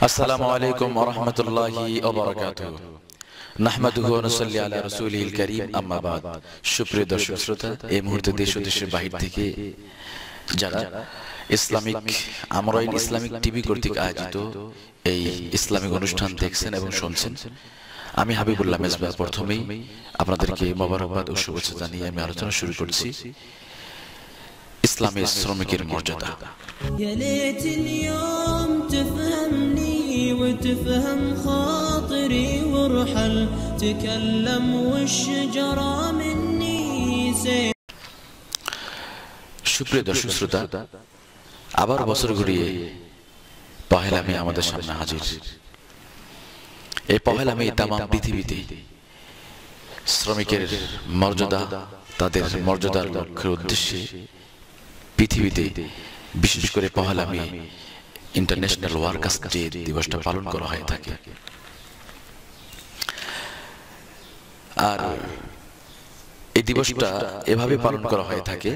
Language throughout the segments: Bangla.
আসসালামু আলাইকুম ওয়া রাহমাতুল্লাহি ওয়া বারাকাতুহু। নাহমাদুহু ওয়া নুসাল্লি আলা রাসূলিল কারীম, আম্মা বাদ। সুপ্রিয় দর্শক শ্রোতা, এই মুহূর্তে দেশ ও দেশের বাহির থেকে যারা আমরাইন ইসলামিক টিভি কর্তৃক আয়োজিত এই ইসলামিক অনুষ্ঠান দেখছেন এবং শুনছেন, আমি হাবিবুল্লাহ মেজবাহ প্রথমেই আপনাদেরকে মোবারকবাদ ও শুভেচ্ছা জানিয়ে আমি আলোচনা শুরু করছি ইসলামের শ্রমিকের মর্যাদা। وتفهم خاطري وارحل تكلم والشجرة مني سير। সুপ্রিয় দর্শক শ্রোতা, আবার বছর ঘুরিয়ে পহেলা মে আমাদের সামনে হাজির। এই পহেলা মে তাম পৃথিবীতে শ্রমিকের মর্যাদা, তাদের মর্যাদার লক্ষ্যের উদ্দেশ্যে পৃথিবীতে বিশেষ করে পহেলা মে ইন্টারন্যাশনাল ওয়ার্কার্স ডে দিবসটা পালন করা হয়ে থাকে। আর এই দিবসটা এভাবে পালন করা হয়ে থাকে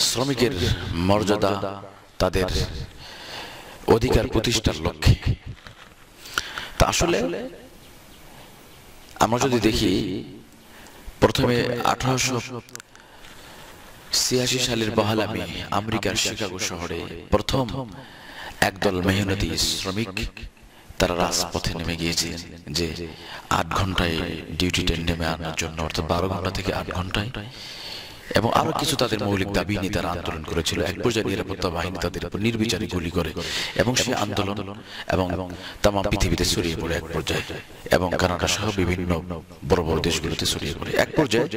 শ্রমিকের মর্যাদা, তাদের অধিকার প্রতিষ্ঠার লক্ষ্যে। তা আসলে আমরা যদি দেখি, প্রথমে 1886 সালের পহেলা মে আমেরিকার শিকাগো শহরে প্রথম একদল মেহনতি শ্রমিক তারা রাজপথে নেমে গিয়েছিলেন যে 8 ঘন্টায় ডিউটিতে নেমে আনার জন্য, অর্থাৎ 12 ঘন্টা থেকে 8 ঘন্টায়, এবং আরো কিছু তাদের মৌলিক দাবি নিয়ে তারা আন্দোলন করেছিল। এক পর্যায়ে নিরাপত্তা বাহিনী তাদের উপর নির্বিচারে গুলি করে এবং সেই আন্দোলন এবং তাম পৃথিবীতে ছড়িয়ে পড়ে এক পর্যায়ে, এবং কানাডা সহ বিভিন্ন বড় বড় দেশগুলোতে ছড়িয়ে পড়ে। এক পর্যায়ে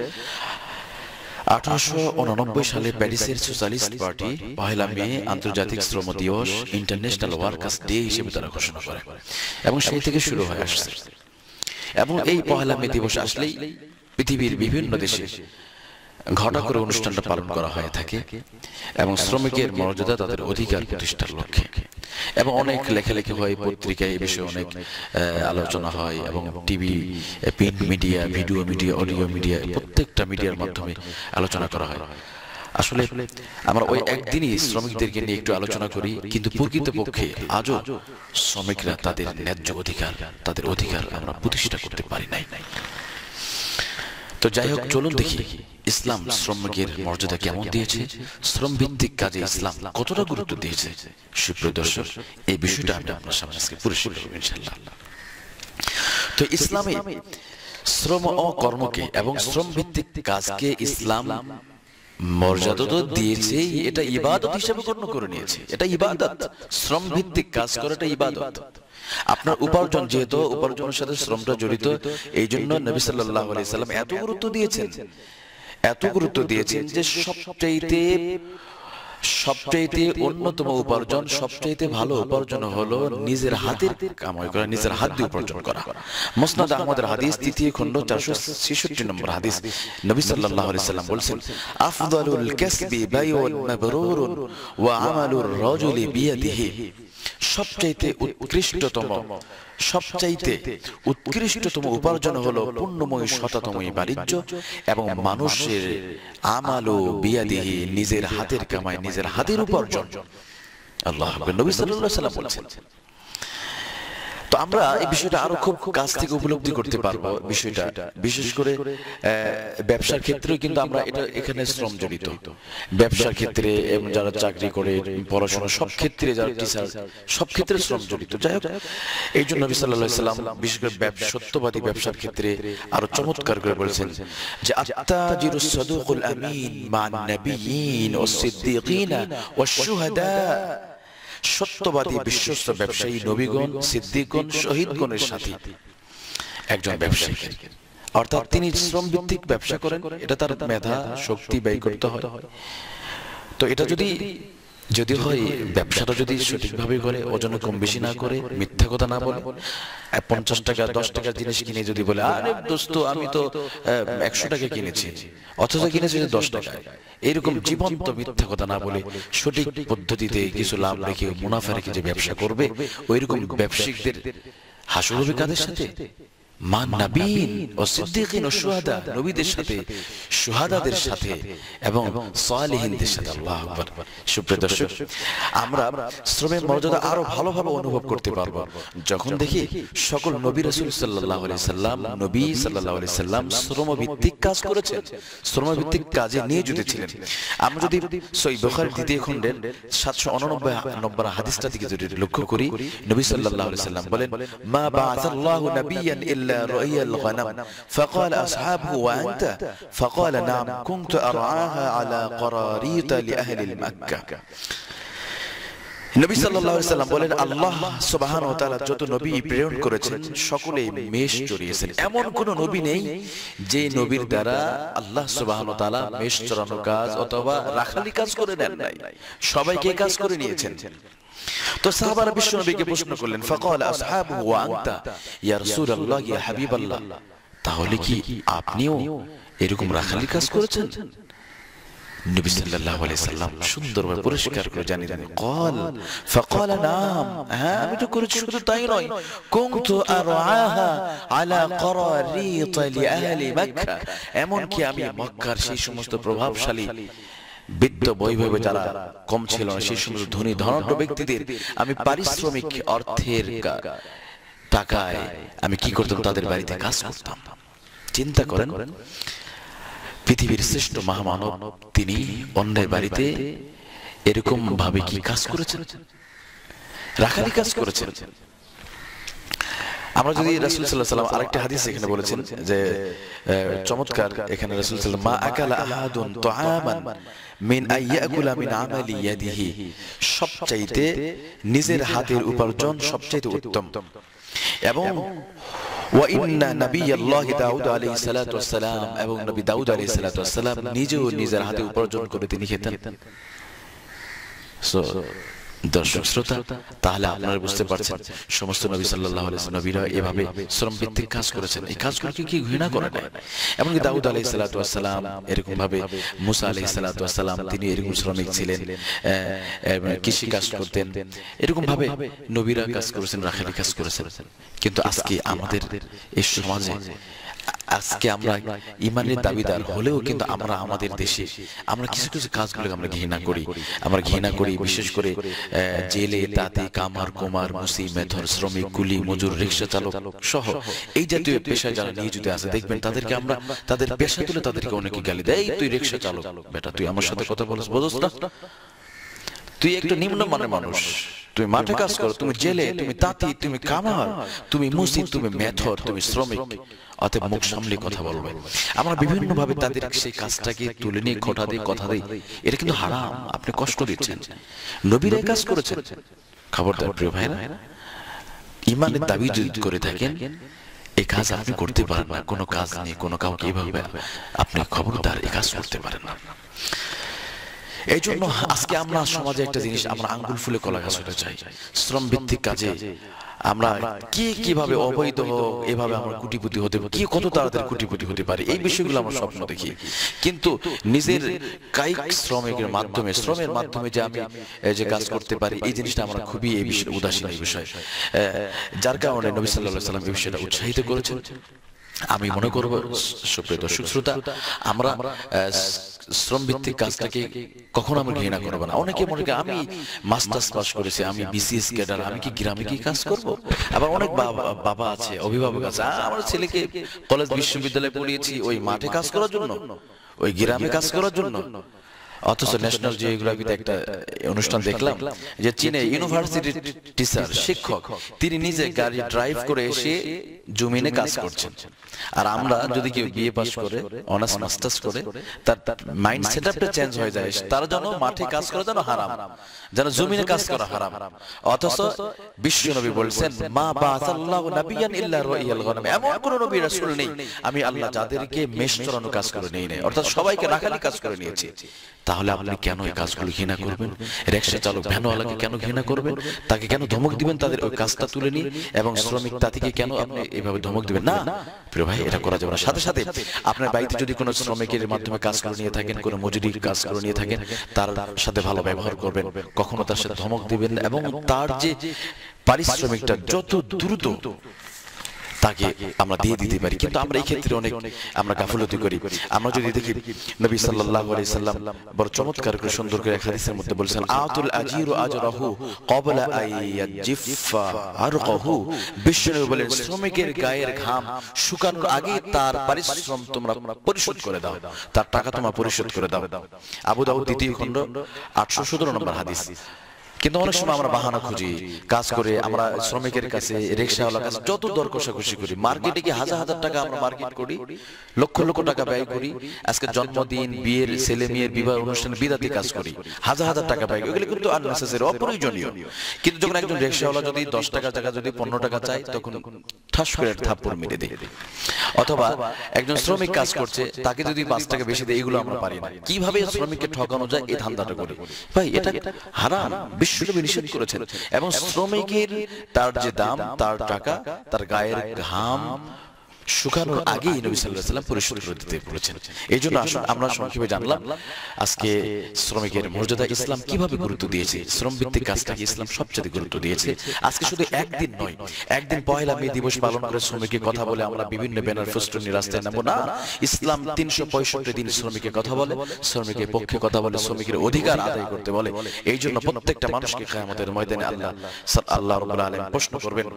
1889 সালে প্যারিসের সোশ্যালিস্ট পার্টি পহেলা মে আন্তর্জাতিক শ্রম দিবস, ইন্টারন্যাশনাল ওয়ার্কার্স ডে হিসেবে তারা ঘোষণা করে, এবং সেই থেকে শুরু হয়ে আসছে। এবং এই পহেলা মে দিবস আসলেই পৃথিবীর বিভিন্ন দেশে ঘটা করে অনুষ্ঠানটা পালন করা হয়ে থাকে, এবং শ্রমিকের মর্যাদা, তাদের অধিকার প্রতিষ্ঠার লক্ষ্যে। এবং অনেক লেখালেখি হয়, পত্রিকায় এই বিষয়ে অনেক আলোচনা হয়, এবং TV, print media, video media, audio media, প্রত্যেকটা মিডিয়ার মাধ্যমে আলোচনা করা হয়। আসলে আমরা ওই একদিনই শ্রমিকদেরকে নিয়ে একটু আলোচনা করি, কিন্তু প্রকৃতপক্ষে আজও শ্রমিকরা তাদের ন্যায্য অধিকার, তাদের অধিকার আমরা প্রতিষ্ঠা করতে পারি নাই। তো যাই হোক, চলুন দেখি ইসলাম শ্রমিকের মর্যাদা কেমন দিয়েছে, শ্রম ভিত্তিক কাজে ইসলাম কতটা গুরুত্ব দিয়েছে। সুপ্রিয় দর্শক, এই বিষয়টা আমি আপনার সামনে আজকে পরিষ্কার করব ইনশাআল্লাহ। তো ইসলামে শ্রম ও কর্মকে এবং শ্রম ভিত্তিক কাজকে ইসলাম মর্যাদা তো দিয়েছে, এটা ইবাদত হিসেবে গণ্য করে নিয়েছে। এটা ইবাদত, শ্রম ভিত্তিক কাজ করাটা ইবাদত। আপনার উপার্জন, যেহেতু উপার্জনের সাথে শ্রমটা জড়িত, এই জন্য নবী সাল্লাল্লাহু আলাইহি সাল্লাম এত গুরুত্ব দিয়েছেন যে সবচাইতে অন্যতম উপার্জন, সবচাইতে ভালো উপার্জন হলো নিজের হাতের কামাই করা, নিজের হাত দিয়ে উপার্জন করা। মুসনাদ আহমদের হাদিস, 3য় খণ্ড 466 নম্বর হাদিস, নবী সাল্লাল্লাহু আলাইহি সাল্লাম বলেছেন, আফদালুল কাসবি বাইউন মাবরুরুন ওয়া আমালুর রাজুলি বিয়াদিহি। সবচাইতে উৎকৃষ্টতম উপার্জন হলো পুণ্যময় শততময় বাণিজ্য, এবং মানুষের আমালু বিয়াদিহি, নিজের হাতের কামাই, নিজের হাতের উপার্জন। আল্লাহু আকবার, নবী সাল্লাল্লাহু আলাইহি সাল্লাম বলেছেন। তো আমরা এই বিষয়টা আরো খুব কাছ থেকে উপলব্ধি করতে পারবো বিষয়টা, বিশেষ করে ব্যবসার ক্ষেত্রেও কিন্তু আমরা এখানে শ্রম জড়িত। ব্যবসার ক্ষেত্রে এবং যারা চাকরি করে, পড়াশোনা, সব ক্ষেত্রে যারা টিচার, সব ক্ষেত্রে শ্রম জড়িত। যাই হোক, এই জন্য নবী সাল্লাল্লাহু আলাইহি সাল্লাম বিশেষ করে সত্যবাদী ব্যবসার ক্ষেত্রে আরো চমৎকার করে বলেছেন যে আত্তাজিরুস সাদুকুল আমিন মান নাবিয়িন ওয়াস সিদ্দিকিনা ওয়াশ শুহাদা। সত্যবাদী বিশ্বস্ত ব্যবসায়ী নবীগণ, সিদ্দিকগণ, শহীদগণের সাথে একজন ব্যবসায়ী, অর্থাৎ তিনি শ্রম ভিত্তিক ব্যবসা করেন। এটা তার মেধা শক্তি ব্যয় করতে হয়। তো এটা যদি হয়, ব্যবসাটা যদি সঠিকভাবে করে, ওজনে কম বেশি না করে, মিথ্যা কথা না বলে, 50 টাকা 10 টাকার জিনিস কিনে যদি বলে, আরে দোস্ত আমি তো 100 টাকা কিনেছি, অথচ কিনেছি 10 টাকায়, এইরকম জীবন্ত মিথ্যা কথা না বলে সঠিক পদ্ধতিতে কিছু লাভ রেখে, মুনাফা রেখে যে ব্যবসা করবে, ওইরকম ব্যবসায়িকদের হাসর হবে কাদের সাথে? মা নবীন ও সিদ্দিকিন ও শুহাদা, নবীদের সাথে, শুহাদাদের সাথে এবং সালেহিনদের সাথে। আল্লাহু আকবার। সুপ্রিয় দর্শক, আমরা শ্রমের মর্যাদা আরো ভালোভাবে অনুভব করতে পারবো যখন দেখি সকল নবী রাসূল সাল্লাল্লাহু আলাইহি সাল্লাম, নবী সাল্লাল্লাহু আলাইহি সাল্লাম শ্রমভিত্তিক কাজ করেছেন, শ্রমভিত্তিক কাজে নিয়োজিত ছিলেন। আমরা যদি সহিহ বুখারী দ্বিতীয় খণ্ডের 789 নম্বর হাদিসটা থেকে যদি লক্ষ্য করি, নবী সাল্লাল্লাহু আলাইহি সাল্লাম বলেন, মা বা'আসাল্লাহু নাবিয়্যান ইল্লা رؤي الغنم فقال أصحابه وأنت فقال نعم كنت أرعاها على قراريط لأهل مكة। নবী সাল্লাল্লাহু আলাইহি সাল্লাম বলেন, আল্লাহ সুবহানাহু ওয়া তাআলা যত নবী প্রেরণ করেছেন সকলেই মেষ চড়িয়েছেন। এমন কোন নবী নেই যে নবীর দ্বারা আল্লাহ সুবহানাহু ওয়া তাআলা মেষ চড়ানো কাজ অথবা রাখালি কাজ করে নেন নাই, সবাইকে কাজ করে নিয়েছেন। তো সাহাবারা বিশ্বনবীকে প্রশ্ন করলেন, ফাকাল আসহাবু ওয়া আনতা ইয়া রাসূলুল্লাহ ইয়া হাবিবাল্লাহ, তাহলে কি আপনিও এরকম রাখালি কাজ করেছেন? নবী সাল্লাল্লাহু আলাইহি সাল্লাম সুন্দরভাবে পরিষ্কার করে জানিয়ে দেন, ক্বাল ফাকাল নাম, হ্যাঁ আমি তো করেছি। শুধু তাই নয়, কুনতু আরআহা আলা করারিত লিআহলি মক্কা, এমন কি আমি মক্কার সেই সমস্ত প্রভাবশালী বিত্ত বৈভবে যারা কম ছিল না, সেই সমস্ত ধনী ধনাঢ্য ব্যক্তিদের আমি পারিশ্রমিক অর্থের টাকায় আমি কি করতাম, তাদের বাড়িতে কাজ করতাম। চিন্তা করেন, পৃথিবীর শ্রেষ্ঠ মহামানব তিনি অন্যের বাড়িতে এরকম ভাবে কি কাজ করেছেন, রাখালি কাজ করেছেন। আমরা যদি রাসূল সাল্লাল্লাহু আলাইহি ওয়াসাল্লাম আরেকটা হাদিস এখানে বলেছেন যে চমৎকার, এখানে রাসূল সাল্লাল্লাহু আলাইহি ওয়াসাল্লাম, মা আকালা আহাদুন তুআমান মিন আইয়াকুলা মিন আমালি ইয়াদিহি, সবচাইতে নিজের হাতের উপার্জন সবচাইতে উত্তম। এবং ওয়া ইন্না নবিয়াল্লাহি দাউদ আলাইহিস সালাতু ওয়াস সালাম, এবং নবী দাউদ আলাইহিস সালাতু ওয়াস সালাম নিজেও নিজের হাতে উপার্জন করে তিনি খেতেন। দর্শক শ্রোতা, তাহলে আপনারা বুঝতে পারছেন সমস্ত নবী সাল্লাল্লাহু আলাইহি ওয়াসাল্লাম নবীরা এভাবে শ্রম ভিত্তিক কাজ করেছেন। এই কাজগুলোকে কি ঘৃণা করে না? এমনকি দাউদ আলাইহিস সালাতু ওয়াস সালাম এরকম ভাবে, মুসা আলাইহিস সালাতু ওয়াস সালাম তিনি এরকম শ্রমিক ছিলেন, কৃষি কাজ করতেন, এরকম ভাবে নবীরা কাজ করেছেন, রাখালি কাজ করেছেন। কিন্তু আজকে আমাদের এই সমাজে, আজকে আমরা ইমানের দাবিদার হলেও কিন্তু আমরা আমাদের দেশে আমরা কিছু কিছু কাজগুলোকে আমরা ঘৃণা করি। আমরা ঘৃণা করি বিশেষ করে জেলে, তাঁতি, কামার, কুমার, মুসি, মেথর, শ্রমিক, কুলি, মজুর, রিক্সা চালক সহ এই জাতীয় পেশায় যারা নিয়োজিত আছে, দেখবেন তাদেরকে আমরা তাদের পেশা তুলে তাদেরকে অনেকে গালি দেয়, তুই রিক্সা চালক বেটা, তুই আমার সাথে কথা বলছ, বোঝস না, তুই একটা নিম্ন মানের মানুষ, তুমি মাঠে কাজ করো, তুমি জেলে, তুমি তাঁতি, তুমি কামার, তুমি মুসি, তুমি মেথর, তুমি শ্রমিক, অতএব মুখ সামলে কথা বলবে। আমরা বিভিন্ন ভাবে তাদের সেই কাজটাকে তুলে নিয়ে খোঁটা দিই, কথা দিই, এটা কিন্তু হারাম, আপনি কষ্ট দিচ্ছেন। নবীরা কাজ করেছেন। খবরদার প্রিয় ভাইরা, ইমানের দাবি যদি করে থাকেন এই কাজ আপনি করতে পারেন না, কোনো কাজ নেই, কোনো কাউকে এইভাবে আপনি খবরদার এই কাজ করতে পারেন না। এই জন্য আজকে আমরা সমাজে একটা জিনিস, আমরা আঙ্গুল ফুলে কলা গাছ হতে চাই। শ্রম ভিত্তিক কাজে আমরা কিভাবে অবৈধ এভাবে আমরা কোটিপতি হতে, কি কত তাড়াতাড়ি কোটিপতি হতে পারি, এই বিষয়গুলো আমরা স্বপ্ন দেখি। কিন্তু নিজের কায়িক শ্রমের মাধ্যমে যে আমি যে কাজ করতে পারি, এই জিনিসটা আমরা খুবই এই বিষয়ে উদাসীন এই বিষয়, যার কারণে নবী সাল্লাল্লাহু আলাইহি ওয়াসাল্লাম এই বিষয়টা উৎসাহিত করেছেন। আমি মনে করব সুপ্রিয় দর্শক শ্রোতা, আমরা শ্রম ভিত্তিক কাজটাকে কখনো আমরা ঘৃণা করব না। অনেকে মনে করে আমি মাস্টার্স পাস করেছি, আমি বিসিএস ক্যাডার, আমি কি গ্রামে কি কাজ করব? আবার অনেক বাবা আছে, অভিভাবক আছে, আমার ছেলেকে কলেজ বিশ্ববিদ্যালয়ে পড়িয়েছি ওই মাঠে কাজ করার জন্য, ওই গ্রামে কাজ করার জন্য। অথচ ন্যাশনাল জিওগ্রাফিতে একটা অনুষ্ঠান দেখলাম যে চীনে ইউনিভার্সিটির টিচার, শিক্ষক, তিনি নিজে গাড়ি ড্রাইভ করে এসে জমিনে কাজ করছেন। আর আমরা যদি কেউ বিএ পাস করে, অনার্স মাস্টার্স করে, তার মাইন্ড সেটআপটা চেঞ্জ হয়ে যায়, তার জন্য মাঠে কাজ করা যেন হারাম, যেন জমিনে কাজ করা হারাম। অথচ বিশ্বনবী বলেছেন, মা বাআসাল্লাহু নাবিয়ান ইল্লা রাইয়াল গনাম, এমন কোন নবী রাসূল নেই আমি আল্লাহ যাদেরকে মেষ চড়ানো কাজ করে নেই নাই, অর্থাৎ সবাইকে রাখালি কাজ করে নিয়েছি। তাহলে আপনি কেন এই কাজগুলো ঘৃণা করবেন? রিকশা চালক, ভ্যানওয়ালাকে কেন ঘৃণা করবেন? তাকে কেন ধমক দিবেন তাদের ওই কাজটা তুলে নিয়ে? এবং শ্রমিক তাঁতিকে কেন আপনি এইভাবে ধমক দিবেন? না প্রিয় ভাই, এটা করা যাবে না। সাথে সাথে আপনার বাড়িতে যদি কোনো শ্রমিকের মাধ্যমে কাজ করে নিয়ে থাকেন, কোনো মজুরির কাজ করে নিয়ে থাকেন, তার সাথে ভালো ব্যবহার করবেন, কখনো তার সাথে ধমক দিবেন, এবং তার যে পারিশ্রমিকটা যত দ্রুত তাকে আমরা দিয়ে দিতে পারি। কিন্তু আমরা এই ক্ষেত্রে অনেক আমরা গাফলতি করি। আমরা যদি দেখি নবী সাল্লাল্লাহু আলাইহি সাল্লাম বড় চমৎকার করে সুন্দর করে হাদিসের মধ্যে বলেছেন, আতুল আজিরু আজরাহু ক্বাবলা আইয়াজিফা আরকাহু। বিশ্বনবী বলেন, শ্রমিকের গায়ের ঘাম শুকানোর আগে তার পরিশ্রম তোমরা পরিশোধ করে দাও, তার টাকা তোমরা পরিশোধ করে দাও। আবু দাউদ 2য় খণ্ড 817 নম্বর হাদিস। কিন্তু অনেক সময় আমরা বাহানা খুঁজি, কাজ করে আমরা শ্রমিকের কাছে, রিকশাওয়ালার কাছে যত দর কষাকষি করি। মার্কেটে গিয়ে হাজার হাজার টাকা আমরা মার্কেট করি, লক্ষ লক্ষ টাকা ব্যয় করি। আজকে জন্মদিন, বিয়ের, ছেলে মেয়ের বিবাহ অনুষ্ঠানে বিদাতি কাজ করি, হাজার হাজার টাকা ব্যয় করি। এগুলো কিন্তু আননেসেসারি, অপ্রয়োজনীয়। কিন্তু যখন একজন রিকশাওয়ালা যদি 10 টাকার জায়গায় যদি 15 টাকা চায়, তখন ঠাস করে থাপ্পড় মেরে দেয়। অথবা একজন শ্রমিক কাজ করছে, তাকে যদি 5 টাকা বেশি দেয়, এগুলো আমরা পারি না। কিভাবে শ্রমিককে ঠকানো যায় এই ধান্দাটা করি। ভাই, এটা হারাম, বিশ্বনবী নিষেধ করেছেন। এবং শ্রমিকের তার যে দাম, তার টাকা, তার গায়ের ঘাম শুকানোর আগেই নবী সাল্লাল্লাহু আলাইহি ওয়াসাল্লাম পরিশোধ করে দিতে বলেছেন। এই জন্য আসুন আমরা সংক্ষেপে জানলাম আজকে শ্রমিকের মর্যাদা ইসলাম কিভাবে গুরুত্ব দিয়েছে, শ্রম ভিত্তিক কাজটাকে ইসলাম সবচেয়ে গুরুত্ব দিয়েছে। আজকে শুধু একদিন নয়, একদিন পহেলা মে দিবস পালন করে শ্রমিকের কথা বলে আমরা বিভিন্ন ব্যানার ফেস্টুন নিয়ে রাস্তায় নামবো না। ইসলাম 365 দিন শ্রমিকের কথা বলে, শ্রমিকের পক্ষে কথা বলে, শ্রমিকের অধিকার আদায় করতে বলে। এই জন্য প্রত্যেকটা মানুষকে কিয়ামতের ময়দানে আল্লাহ রাব্বুল আলামিন প্রশ্ন করবেন।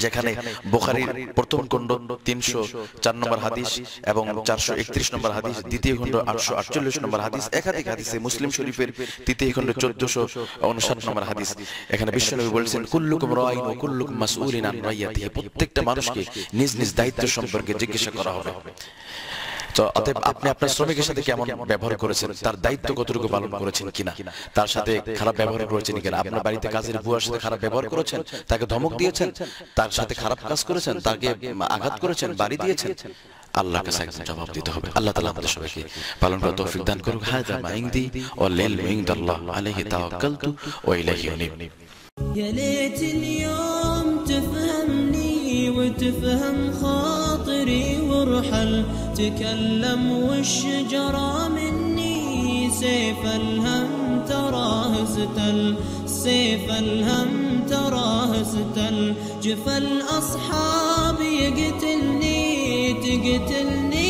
যেখানে বুখারীর প্রথম খণ্ড 304 নম্বর হাদিস এবং 431 নম্বর হাদিস, দ্বিতীয় খণ্ড 848 নম্বর হাদিস, একাধিক হাদিসে মুসলিম শরীফের তৃতীয় খণ্ড 1459 নম্বর হাদিস, এখানে বিশ্বনবী বলেছেন, কুল্লুকুম রাঈন ওয়া কুল্লুকুম মাসউলুন আন রাইয়াতিহি। প্রত্যেকটা মানুষকে নিজ নিজ দায়িত্ব সম্পর্কে জিজ্ঞাসা করা হবে। তো অতএব আপনি আপনার শ্রমিকের সাথে কেমন ব্যবহার করেছেন, তার দায়িত্ব কতটুকু পালন করেছেন কিনা, তার সাথে খারাপ ব্যবহার করেছেন কিনা। আপনার বাড়িতে কাজের বুয়ার সাথে খারাপ ব্যবহার করেছেন, তাকে ধমক দিয়েছেন, তার সাথে খারাপ কাজ করেছেন, তাকে আঘাত করেছেন, বাড়ি দিয়েছেন, আল্লাহর কাছে একদম জবাব দিতে হবে। আল্লাহ তাআলা আমাদের সবাইকে পালন করার তৌফিক দান করুক। হাযা মা ইনদি ওয়া লিল ইনদাল্লাহ আলাইহি তাওয়াক্কালতু ওয়া ইলাইহি উনীব। يا ليت اليوم تفهمني وتفهم خاطري وارحل، تكلم والشجرة مني سيف الهم تراه استل، سيف الهم تراه استل. جفا الأصحاب يقتلني تقتلني